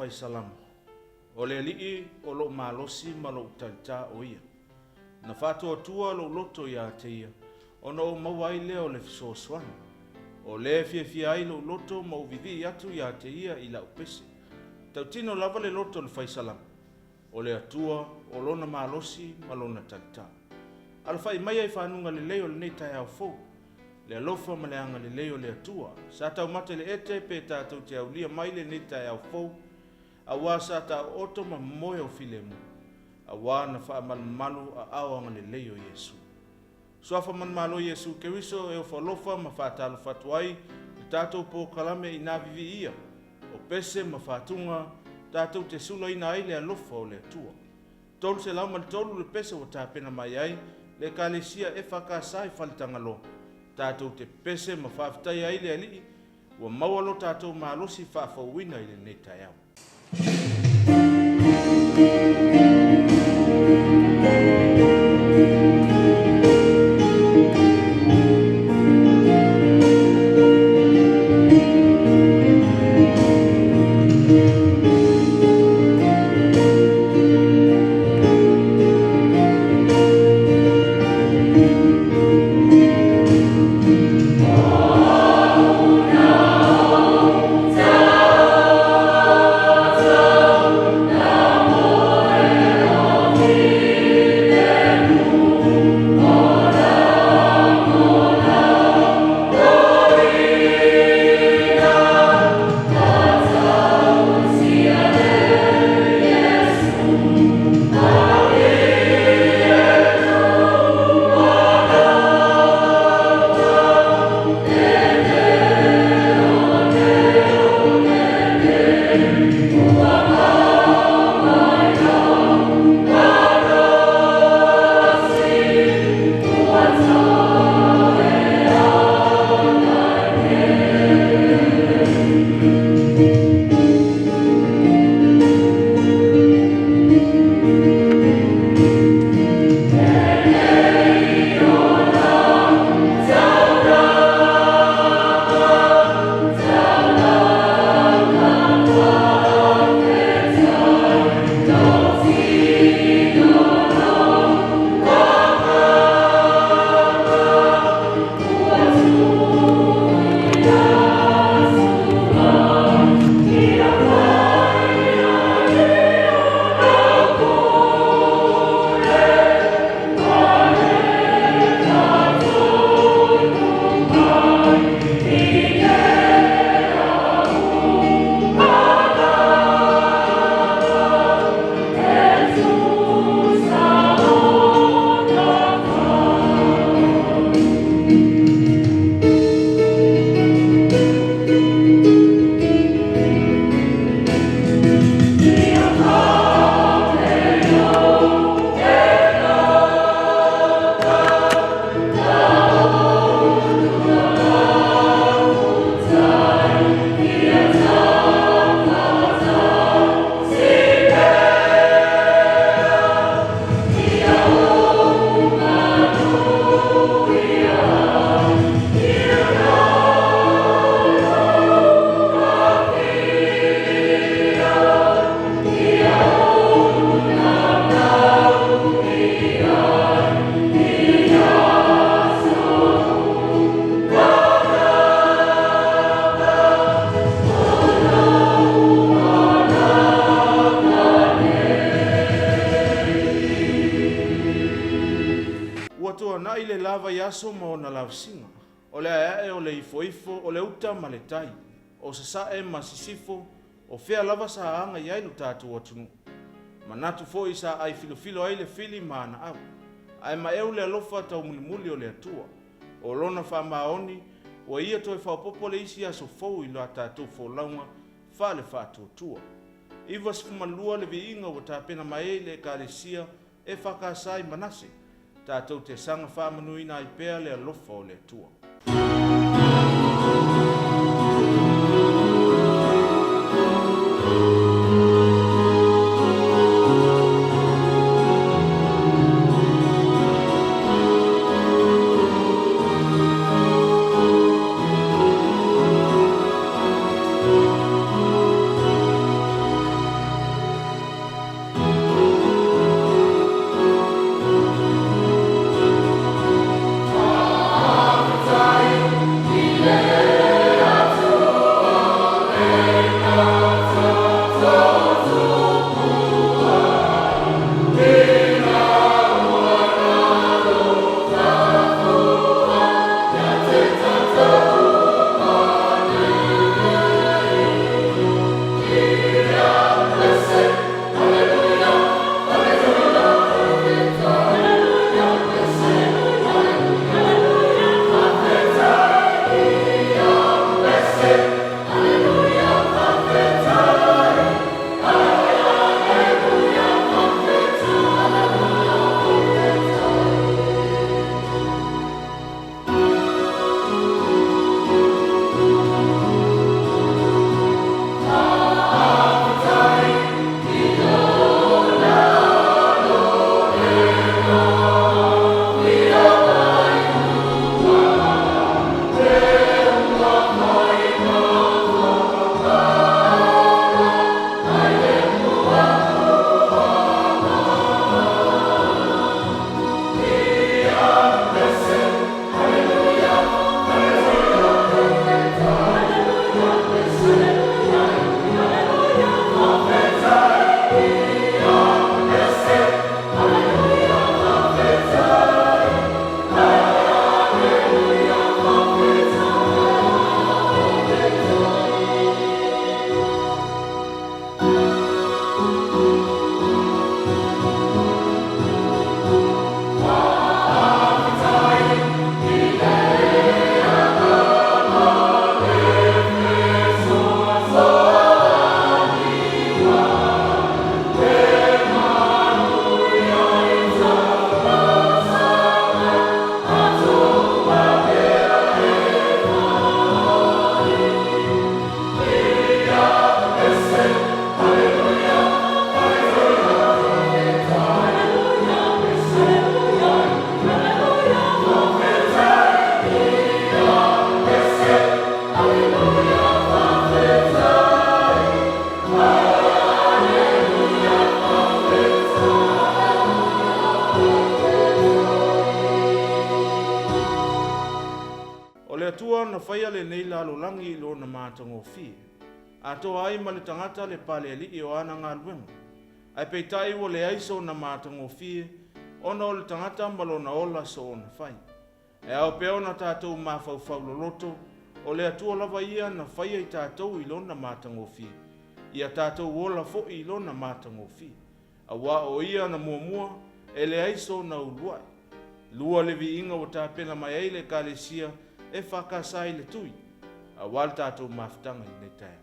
faisalam. O le alii o lo malosi ma lo talita o ia. Na whātua tua lo loto ia te ia. Ona o mawai leo le fisoaswani. O le fia ai lo loto ma o Vivii atu ia te ia i la upese. Tautino lava le loto le faisalam. O le atua o lona malosi ma lona talita. Ala fai mai ai whanunga le leo le nei tai au fou. Le alofa ma le anga le leo le atua. Sa Taumate le ete pe tātou te aulia mai le nei tai au fou. Awa sa ta oto ma moe o filemu. Awa na wha malu a awanga le leo Yesu. Soafa man malo Yesu ke wiso e o whalofa ma whātalo whatuai. Le tātou po kalame i nā Vivii ia. O pese ma whātunga tātou te sula ina ai le alofa o le atua. Tolu se lau mali tolu le pese o tāpena mai ai. Le kalesia EFKS whalitanga lo. Tātou te pese ma whaafitai ai le alii. Ua maualo tātou maalosi whaafauina i le netai au. lava yaso mo na lavsinga. O le ae o le ifo, o le uta ma le tai. O se sae ma sisifo, o fea lava sa anga iai lo tātu atunu. Manatu fo i sa ai filofilo ai le fili maana au. Ai ma eu le alofa tau mulimuli o le atua. O lona wha maoni, o ia toi whaopopo le isi aso fau i loa tātou fo launga, wha le whātua tua. Iwa sifumalua le viinga o tāpena mai le kālesia e whakasai manase. Tātou te sanga whamanuina i pēr le alofa o le atua. ia le nei lalolangi lo na matangofi. Atoa ai ma le tangata le pale ali o ana ngaluenga. Ai peitai o le aiso na matangofi, ona o le tangata malona ola so ona fai. E au peo na tātou mawhauwhau loloto, o le atua lava ia na whaia i tātou i lona matangofi. Ia tātou ola fo i lona matangofi. A wā o ia na muamua, e le aiso na uluai. Lua le vi inga o tāpena mai eile ka le sia, e whakasai le tui. A wal tātou mawhtanga i nei tae.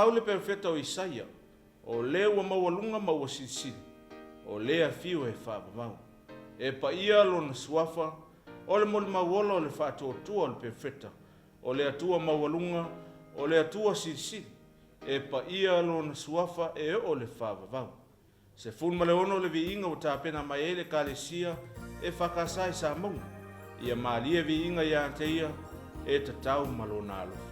maule perfecta o Isaia, o le ua maualunga maua silisili, o le a fiu e whaapamau. E pa ia lo na suafa, o le mole mauola o le whaatotua o le perfecta, o le atua maualunga, o le atua silisili, e pa ia lo na suafa e o le whaapamau. Se fun maleono le viinga o tāpena mai ele kālesia e whakasai sa maunga, ia maalia viinga ia te ia, e tatau ma lona alofa.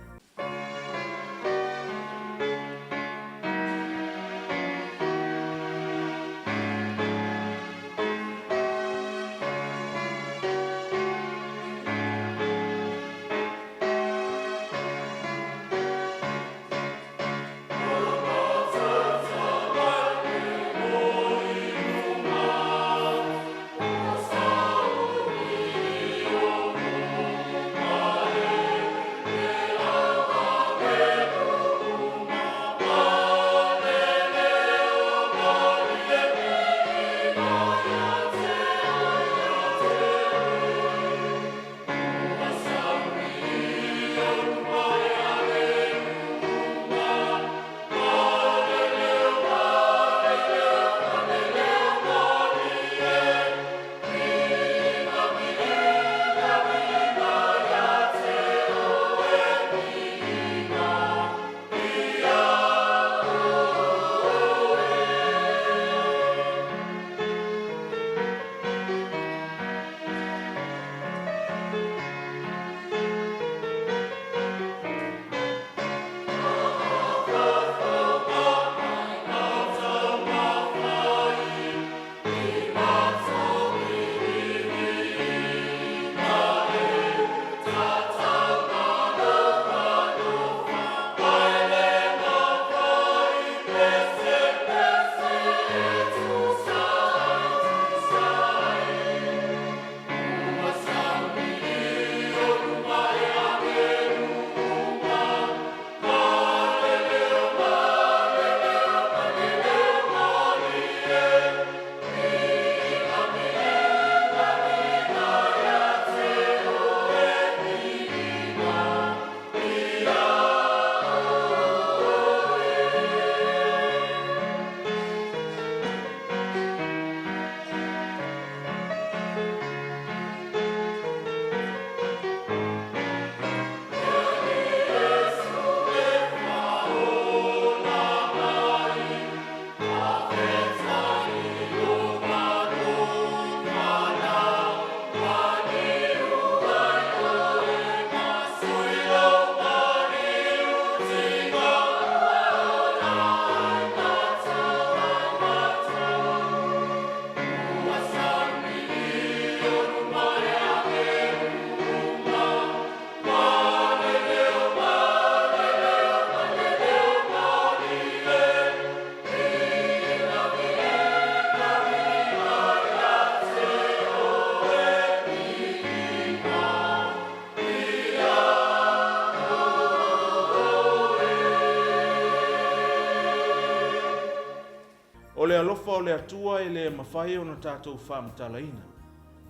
O le alofa o le atua e le mawhai o na tātou whaamtalaina.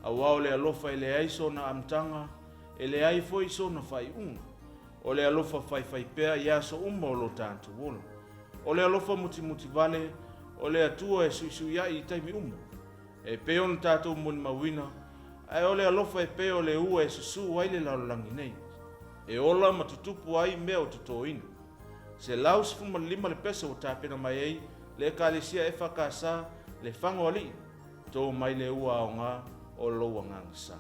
Awa o le alofa e le aiso na amtanga e le aifo iso na whai unga. O le alofa whai pea i aso umma o lo tātou wola. O le alofa muti vale o le atua e suisu ia i taimi umma. E peo na tātou muni mawina, ai o le alofa e peo le ua e susu waile laulangi nei. E ola matutupu ai mea o tutoina. Se lau sifuma lima le pesa o tāpena mai ei, le kalesia EFKS le fango ali, tō mai le ua o ngā o loa ngangsa.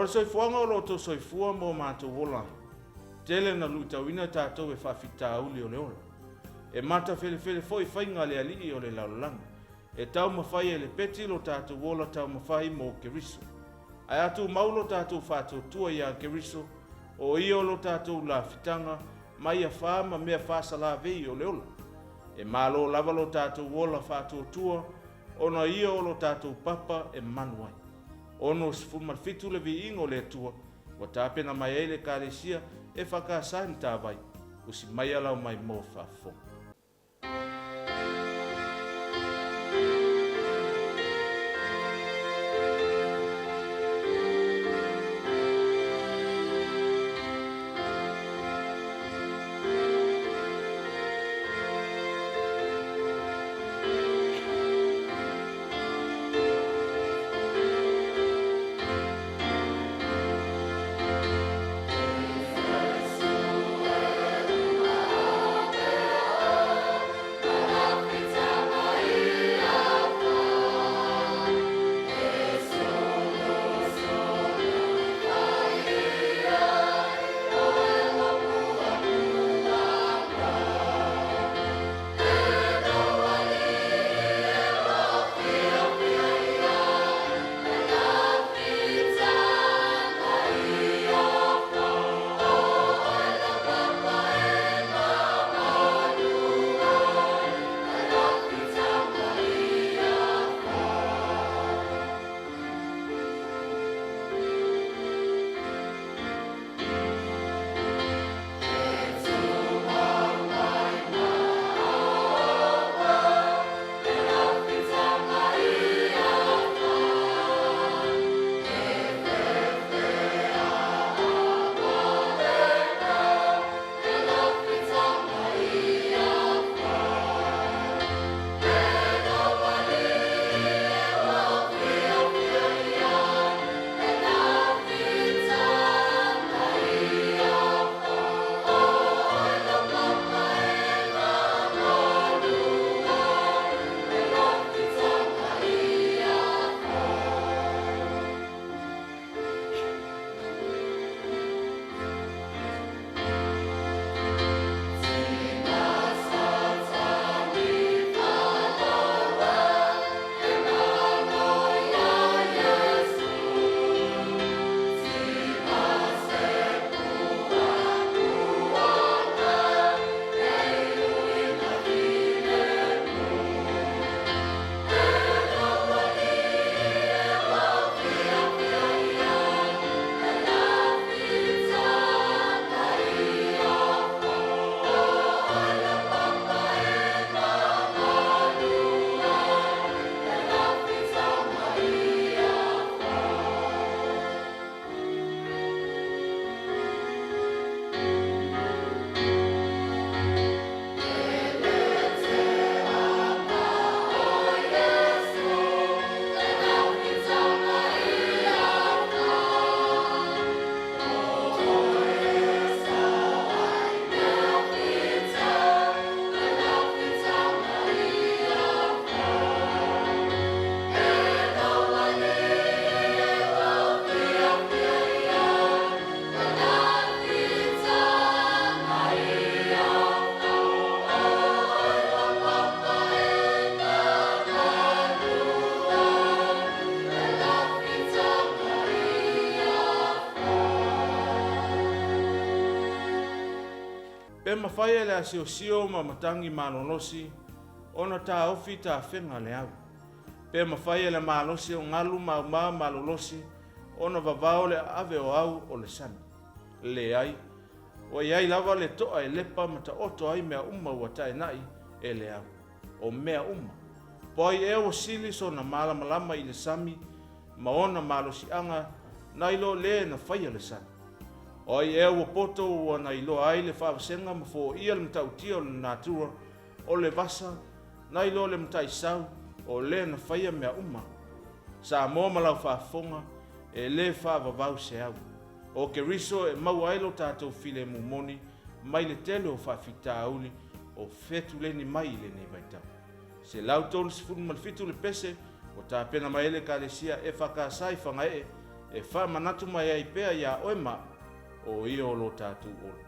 O soifuanga o loto soifua mo mātou ola. Tele na luitawina tātou e whawhitauli o le ola. E mata whele foi whainga le alii o le laulanga. E tau mawhai e le peti lo tātou ola tau mawhai mo Keriso. Ai atu maulo tātou whātou tua ia Keriso, o ia lo tātou la fitanga, mai a whāma mea whāsala vei o le ola. E malo lava lo tātou ola whātou tua, ona ia o lo tātou papa e manuai. Ono sifuma fitu le vi ingo le tua, wa tāpena mai eile kāresia e whakasai ni tāwai, usi mai alau mai mō whāfonga. Pe mawhai le asio ma matangi malonosi, ona tā ofi tā whenga le au. Pe mawhai le malosi o ngalu ma malolosi, ona vavao le ave o au o le sani. Le ai, o iai lava le toa e lepa ma ta oto ai mea uma ua tae nai e le au. O mea uma. Poi e o sili so na malama i le sami, ma ona malosi anga, na ilo le na whaia le sani. Oi e ua poto ua na ilo ai le whaawasenga ma fo ia le mtautia o le natura o le vasa, na ilo le mtai sau o le na whaia mea uma. Sa mo malau whaafonga e le whaavavau se au. O ke riso e mau ailo tātou file mumoni, mai le tele o whaafita auli o fetu le ni mai le ni vaitau. Se lau tolu sifunu malfitu le pese, o tā pena maele ka le sia e whakasai whangae, e wha manatu mai ai pea ia oe ma o ia o lo tātou olo.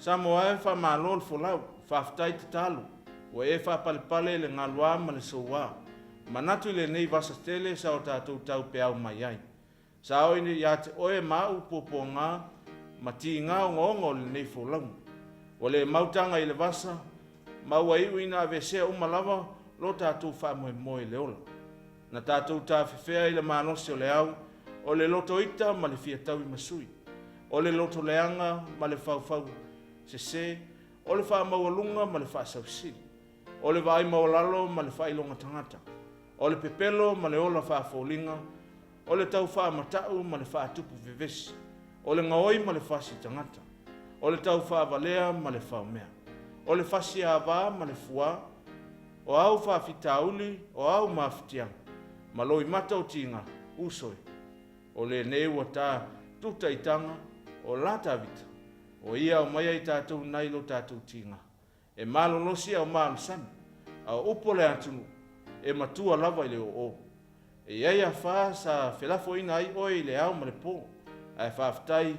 Samoa e wha mālol folau, whaftai te talu, o e wha palepale le ngalua ma le soua. Manatu le nei vasa tele sa o tātou tau pe au mai ai. Sa oini ia te oe mau popo ngā, ma ti ngā o ngongo le nei folau. O le mautanga i le vasa, mau ai uina ave sea umalawa, lo tātou wha moe moe le ola. Na tātou tā whiwhea i le mānosi o le au, o le loto ita ma le fia tau i masui. O le loto leanga ma le whau se, o le wha maualunga ma le wha sausiri. O le vai maulalo ma le wha ilonga tangata. O le pepelo ma le ola wha fōlinga. O le tau wha matau ma le wha tupu vivesi. O le ngaoi ma le wha si tangata. O le tau wha valea ma le wha mea. O le whasi ava ma le fua. O au wha fitauli, o au mawhitiang. Ma loi mata o tinga, usoi. O le neua tā tuta itanga, o lata vita. O ia o mai ai tātou nailo tātou tinga. E malolosi au maalusani, au upo le atunu, e matua lava i le o. E iai a wha sa whelafo ina ai oi le au ma le pō, ai whaafitai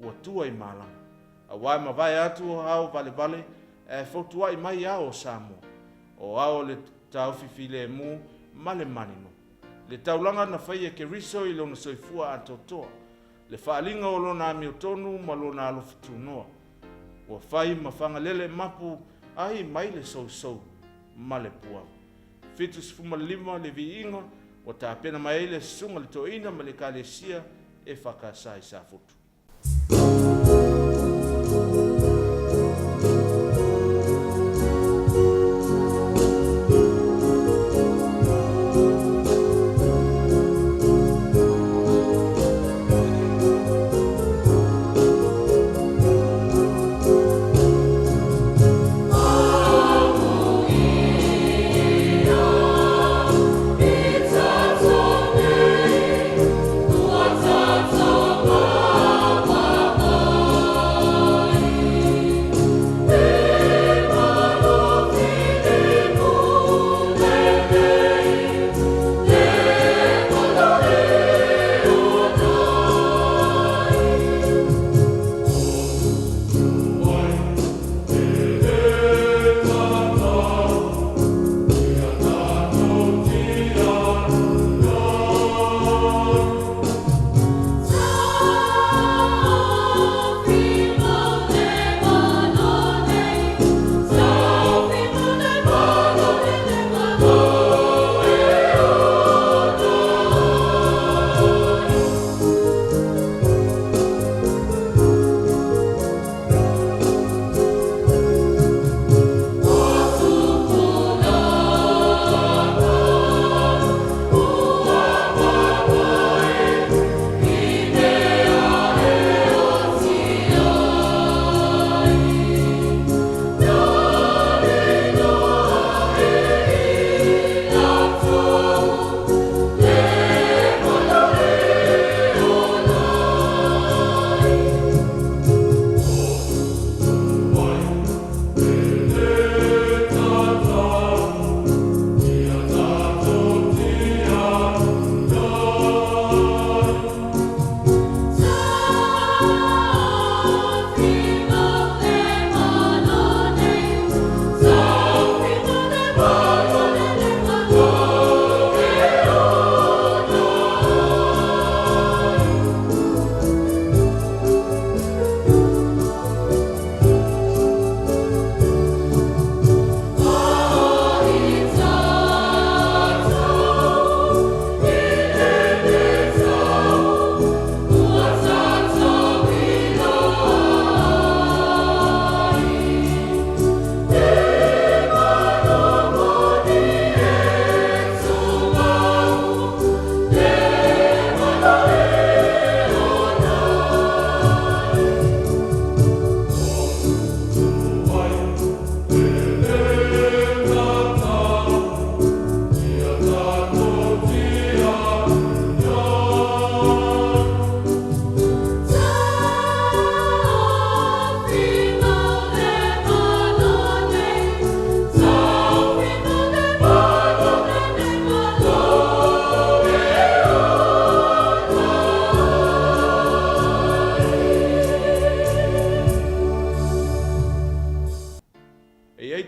ua tua i mālama. A wai ma vai atu au vale vale, e whautua i mai au o Samoa. O au le tauwhiwhi le mu ma le manino. Le taulanga na whai e ke riso i lona soifua a totoa. Le whaalinga o lona amiotonu ma lona alofitu noa. Ua whai ma whangalele mapu ai mai le sou ma le puau. Fitus fuma lima le viinga, o ta pena mai le sunga le toina ma le kalesia e whakasai sa futu.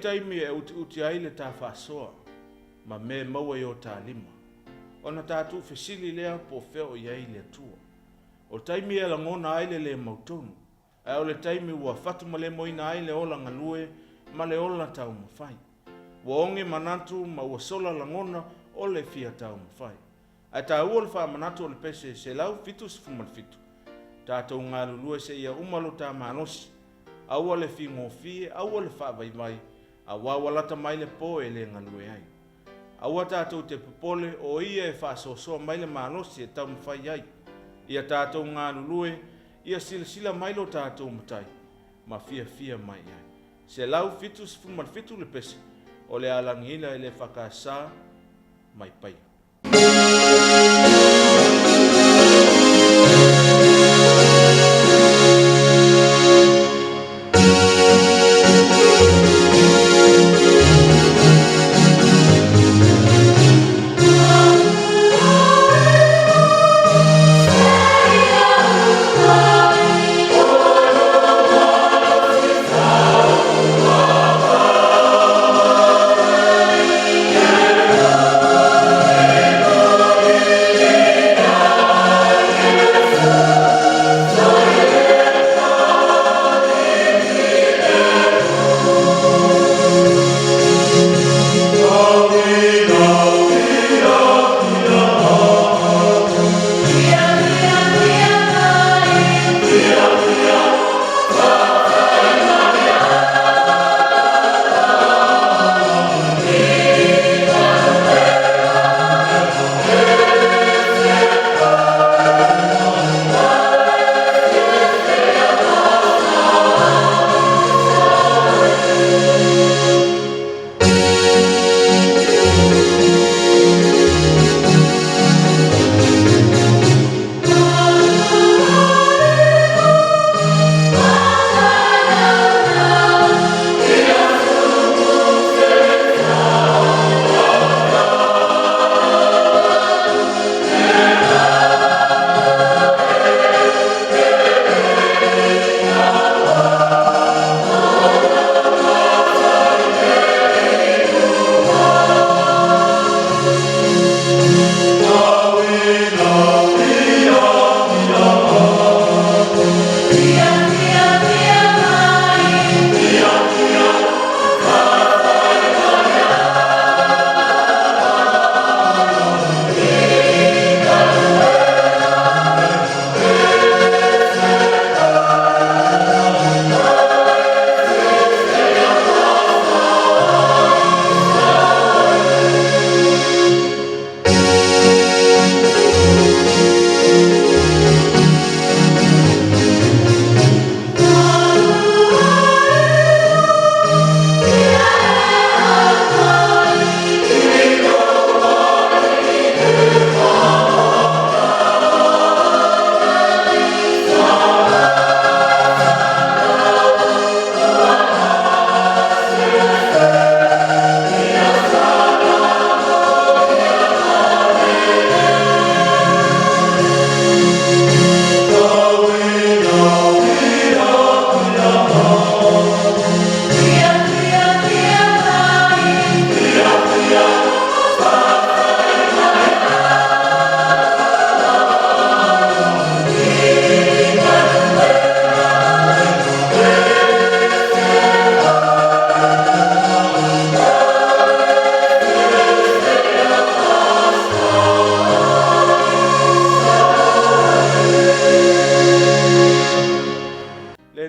taimi e uti ai le tā whasoa, ma me maua i o tā lima. Ona tātou whesili lea po wheo i ai le tua. O taimi e langona ai le mautonu, e o le taimi ua whatuma le moina ai le ola ngalue, ma le ola tau mawhai. Ua onge manatu ma ua sola langona o le fia tau mawhai. Ai tā ua le wha manatu o le pese se lau fitu se fumal fitu. Tātou ngā lulue se ia umalo tā manosi. Aua le fi ngofi, aua le wha vai vai, a wawalata mai le po e le ngalue ai. Aua tātou te popole o ia e wha sosoa mai le manosi e tau mawhai ai. Ia tātou ngā lulue, ia sila mai lo tātou matai, ma fia mai ai. Se lau fitu se fumal fitu le pese, o le alangila e le whakasa mai pai.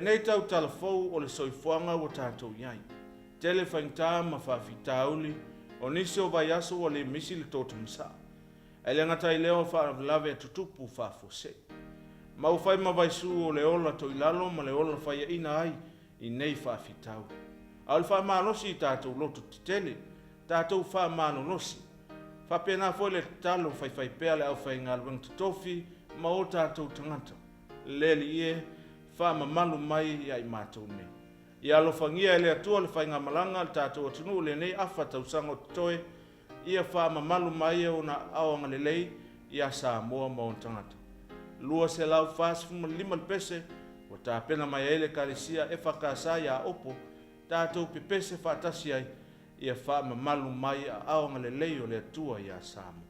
nei tau talafou o le soifuanga o tātou iai. Tele whaingtā ma whawhitauli o nisi o vai aso o le misi le tōtu misa. E le ngata i leo whaaflawe tutupu whaafose. Mau whai ma vai su o le ola to ilalo ma le ola whai ina ai i nei whaafitau. Au le whaamanosi i tātou loto titele, tātou whaamanosi. Whapena foi le talo whai pea le au whai ngā luang tutofi ma o tātou tangata. Leli ie whaamamalu mai i ai mātou nei. I alofangia e le atua le whai ngā malanga le tātou atunu le nei awha tausango toe ia whaamamalu mai e o na aoanga le lei i a Samoa ma o tangata. Lua se lau whaasifuma lima le pese o tā pena mai ele karisia EFKS ia opo tātou pepese whaatasi ai ia whaamamalu mai a aoanga le lei o le atua i a Samoa.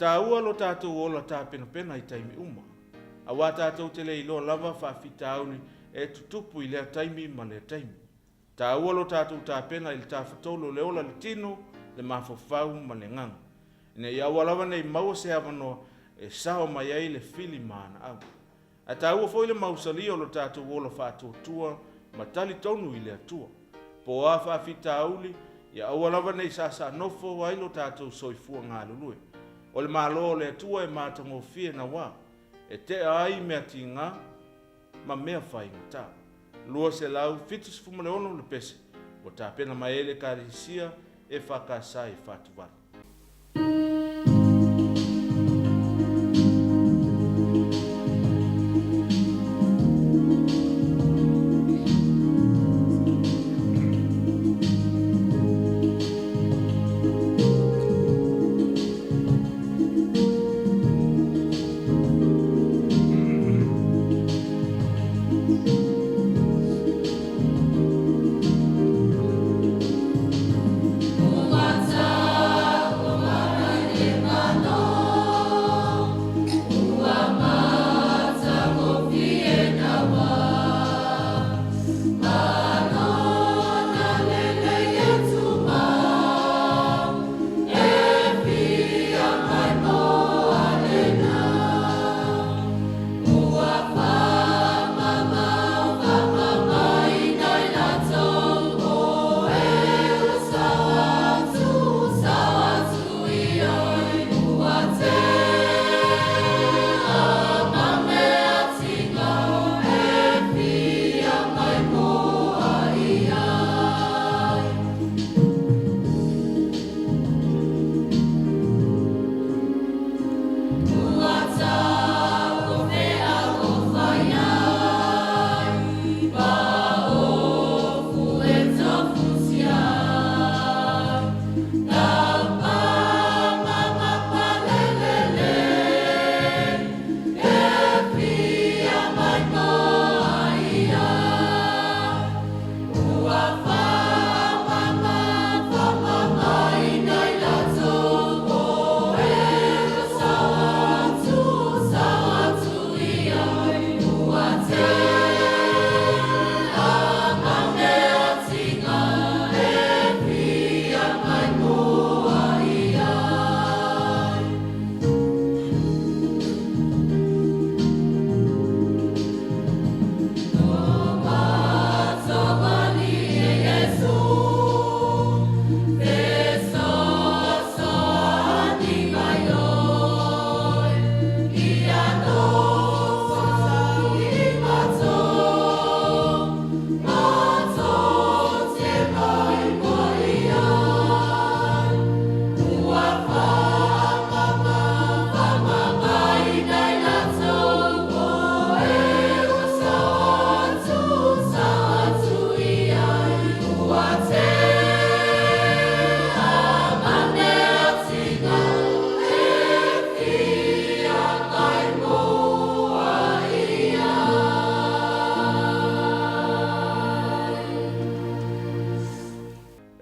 tāua lo tātou ola tā pena I taimi uma. A wā tātou te le ilo lava whawhita auni e tutupu I lea taimi ma lea taimi. Tāua lo tātou tā pena I le tā whatolo le ola le tino le mawhawhau ma le ngang. Ina I awa lava nei maua se awanoa e sao mai ai le fili maana au. A tāua foi le mausalio lo tātou ola whātua ma tali tonu I le atua. Po a whawhita auli ia awa lava nei sa nofo ai lo tātou soifua ngā lulue. O le malo le atua e mātango fie na wā. E te ai mea tinga ma mea whainga tā. Lua se lau fitus fumale ono le pese. O tā pena maele karisia e whakasai whatuwara.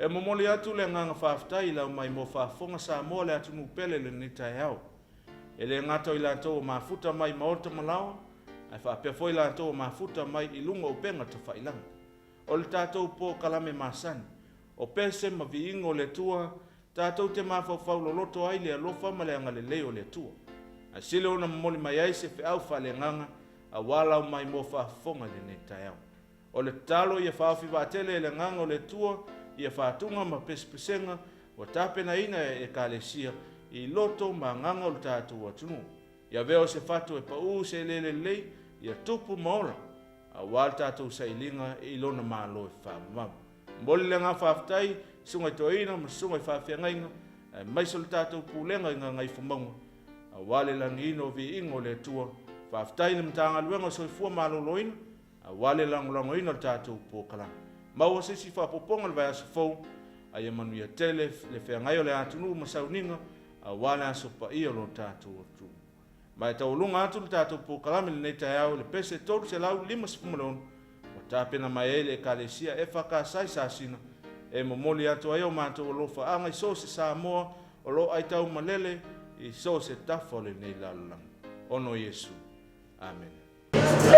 Momoli atu le nganga whaftai lau mai mo whafonga Samoa le atu nupele le nitai au. E le ngato I lantou mafuta mai maorta malawa, ai whapea foi lantou mafuta mai I lunga upenga ta whailanga. O le tātou po kalame masani, o pese ma viingo le tua, tātou te mawhawhau loloto ai le alofa ma le anga le leo le tua. A sile ona momoli mai ai se au whale nganga, a walau mai mo whafonga le nitai au. O le talo ia whawhi watele le nganga o le tua, ia whātunga ma pespesenga o tāpena ina e kālesia I loto ma nganga o tātou atunu. Ia veo se whatu e pau se lele lei, ia tupu maola, a wāl tātou sailinga I lona mālo e whamamam. Mboli le ngā whaftai, sungai toina ma sungai whawhiangainga, e maisol tātou pūlenga I ngā ngai whamaunga, a wale langi ino vi ingo le tua, whaftai le mtanga luenga soifua mālo loina, a wale langolango ino tātou pōkalanga. Maua sisi whapoponga le vai aso fau, a ia manuia tele le whengai o le atunu ma sauninga, a wale aso pa ia lo tātou atu. Mai tau lunga atu le tātou pōkalame le neitai au le pese tolu se lau 5 spumalonu, o tāpena mai ele e kālesia EFKS sasina, e momoli atu ai o mātou o lofa anga I so se Samoa, o lo ai tau malele, I so se tafa o le nei lalolanga. Ono Iesu. Amen.